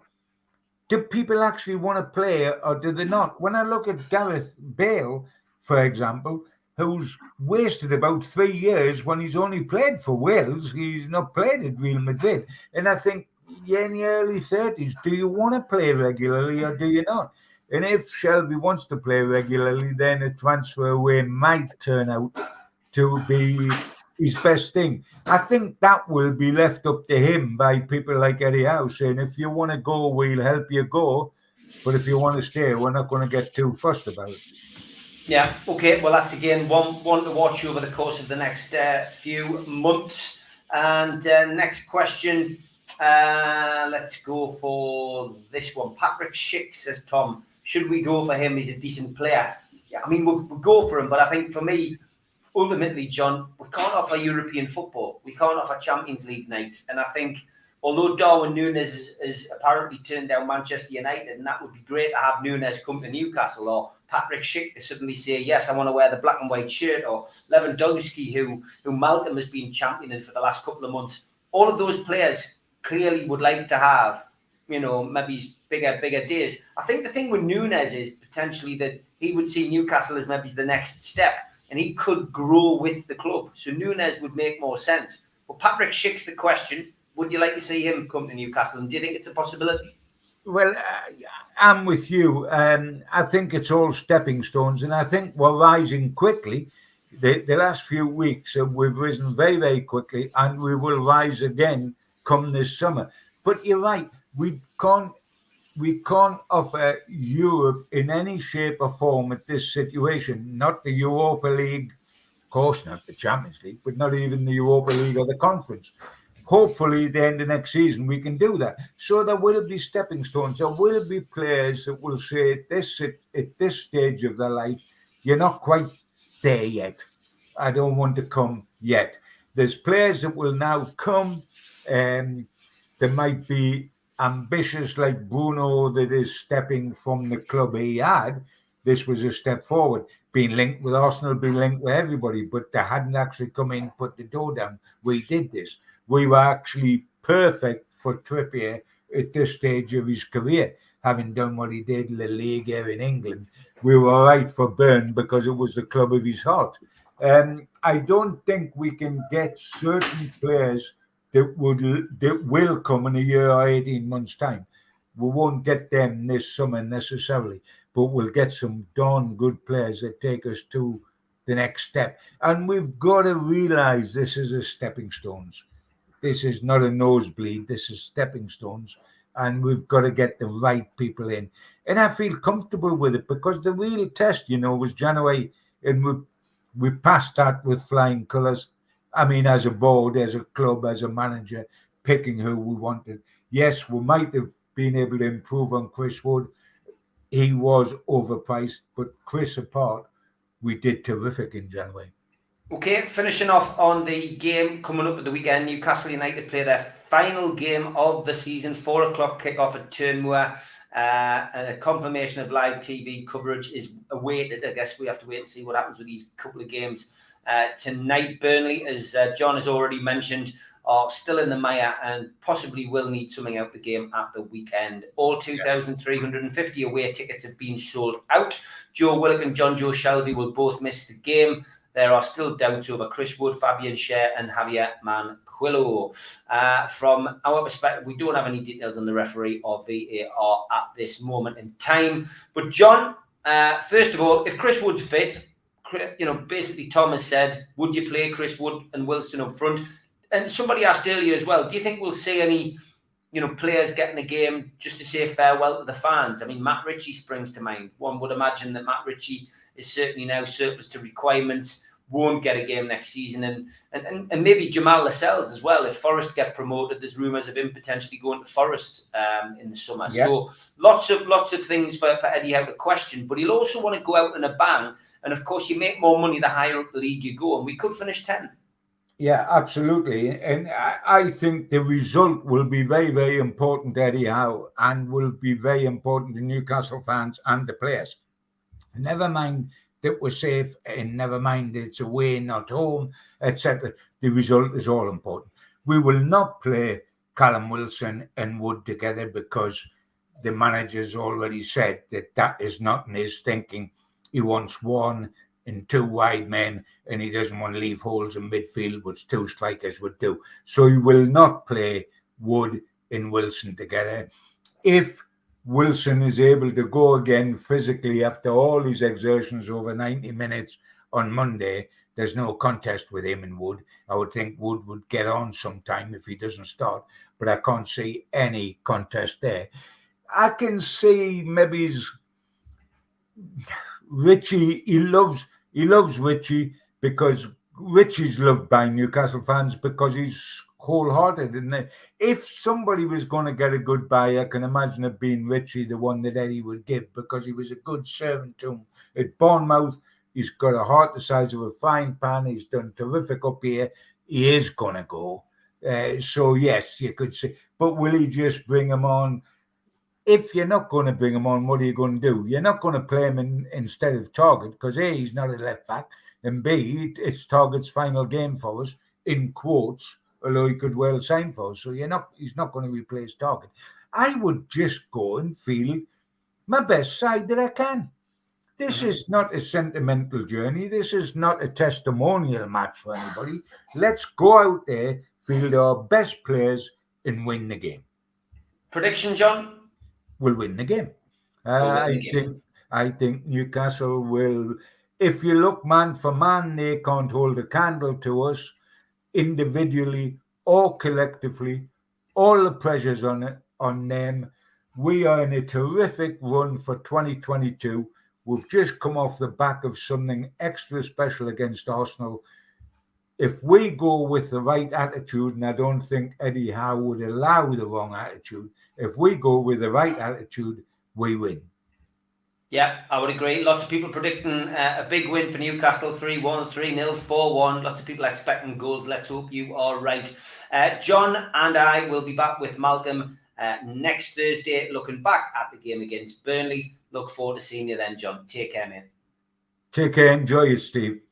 Do people actually want to play or do they not? When I look at Gareth Bale, for example, who's wasted about 3 years when he's only played for Wales, he's not played at Real Madrid. And I think, in your early 30s, do you want to play regularly or do you not? And if Shelby wants to play regularly, then a transfer away might turn out to be his best thing. I think that will be left up to him by people like Eddie Howe, saying, if you want to go, we'll help you go. But if you want to stay, we're not going to get too fussed about it.
Yeah, okay. Well, that's, again, one to watch over the course of the next few months. And next question, let's go for this one. Patrick Schick says, Tom, should we go for him? He's a decent player. Yeah, I mean, we'll go for him. But I think for me, ultimately, John, we can't offer European football. We can't offer Champions League nights. And I think although Darwin Núñez is apparently turned down Manchester United, and that would be great to have Núñez come to Newcastle, or Patrick Schick to suddenly say, yes, I want to wear the black and white shirt, or Lewandowski, who Malcolm has been championing for the last couple of months. All of those players clearly would like to have, maybe bigger days. I think the thing with Núñez is potentially that he would see Newcastle as maybe the next step, and he could grow with the club. So Núñez would make more sense. But Patrick Schick's the question. Would you like to see him come to Newcastle? And do you think it's a possibility?
Well, I'm with you. I think it's all stepping stones, and I think we're rising quickly. The last few weeks, we've risen very, very quickly, and we will rise again come this summer. But you're right. We can't offer Europe in any shape or form at this situation. Not the Europa League, of course, not the Champions League, but not even the Europa League or the Conference. Hopefully, at the end of next season, we can do that. So there will be stepping stones. There will be players that will say at this stage of their life, you're not quite there yet. I don't want to come yet. There's players that will now come. There might be ambitious like Bruno that is stepping from the club he had. This was a step forward. Being linked with Arsenal, being linked with everybody, but they hadn't actually come in, put the door down. We did this. We were actually perfect for Trippier at this stage of his career, having done what he did in the league here in England. We were right for Burnley because it was the club of his heart. I don't think we can get certain players that will come in a year or 18 months' time. We won't get them this summer necessarily, but we'll get some darn good players that take us to the next step. And we've got to realise this is a stepping stones. This is not a nosebleed. This is stepping stones. And we've got to get the right people in. And I feel comfortable with it because the real test, was January. And we passed that with flying colours. I mean, as a board, as a club, as a manager, picking who we wanted. Yes, we might have been able to improve on Chris Wood. He was overpriced. But Chris apart, we did terrific in January.
Okay, finishing off on the game coming up at the weekend, Newcastle United play their final game of the season, 4:00 kickoff at Turnmoor. A confirmation of live TV coverage is awaited. I guess we have to wait and see what happens with these couple of games. Tonight, Burnley, as John has already mentioned, are still in the mire and possibly will need something out the game at the weekend. All 2,350 away tickets have been sold out. Joe Willock and John Joe Shelby will both miss the game. There are still doubts over Chris Wood, Fabian Schär and Javier Manquillo. From our perspective, we don't have any details on the referee or VAR at this moment in time. But John, first of all, if Chris Wood's fit, basically Tom has said, would you play Chris Wood and Wilson up front? And somebody asked earlier as well, do you think we'll see any, players getting a game just to say farewell to the fans? I mean, Matt Ritchie springs to mind. One would imagine that Matt Ritchie is certainly now surplus to requirements, won't get a game next season, and maybe Jamal Lascelles as well. If Forest get promoted, there's rumours of him potentially going to Forest in the summer. Yeah. So lots of things for Eddie Howe to question, but he'll also want to go out in a bang. And of course, you make more money the higher up the league you go, and we could finish 10th.
Yeah, absolutely. And I think the result will be very, very important to Eddie Howe and will be very important to Newcastle fans and the players. Never mind that we're safe, and never mind that it's away, not home, etc. The result is all important. We will not play Callum Wilson and Wood together because the manager's already said that is not in his thinking. He wants one and two wide men, and he doesn't want to leave holes in midfield, which two strikers would do. So he will not play Wood and Wilson together. If Wilson is able to go again physically after all his exertions over 90 minutes on Monday, there's no contest with him and Wood. I would think Wood would get on sometime if he doesn't start, but I can't see any contest there. I can see maybe Ritchie. He loves Ritchie because Ritchie's loved by Newcastle fans because he's wholehearted. And if somebody was going to get a good buy, I can imagine it being Ritchie, the one that Eddie would give, because he was a good servant to him. At Bournemouth, he's got a heart the size of a frying pan. He's done terrific up here. He is going to go. So yes, you could say, but will he just bring him on? If you're not going to bring him on, what are you going to do? You're not going to play him instead of Target because A, he's not a left back, and B, it's Target's final game for us, in quotes, although he could well sign for us. So he's not going to replace Target. I would just go and feel my best side that I can. This is not a sentimental journey. This is not a testimonial match for anybody. Let's go out there, field our best players, and win the game.
Prediction, John?
Will win the game. I think Newcastle will. If you look man for man, they can't hold a candle to us individually or collectively. All the pressures on them. We are in a terrific run for 2022. We've just come off the back of something extra special against Arsenal. If we go with the right attitude, and I don't think Eddie Howe would allow the wrong attitude, if we go with the right attitude, we win.
Yeah, I would agree. Lots of people predicting a big win for Newcastle, 3-1, 3-0, 4-1. Lots of people expecting goals. Let's hope you are right. John and I will be back with Malcolm next Thursday, looking back at the game against Burnley. Look forward to seeing you then, John. Take care, mate.
Take care. Enjoy it, Steve.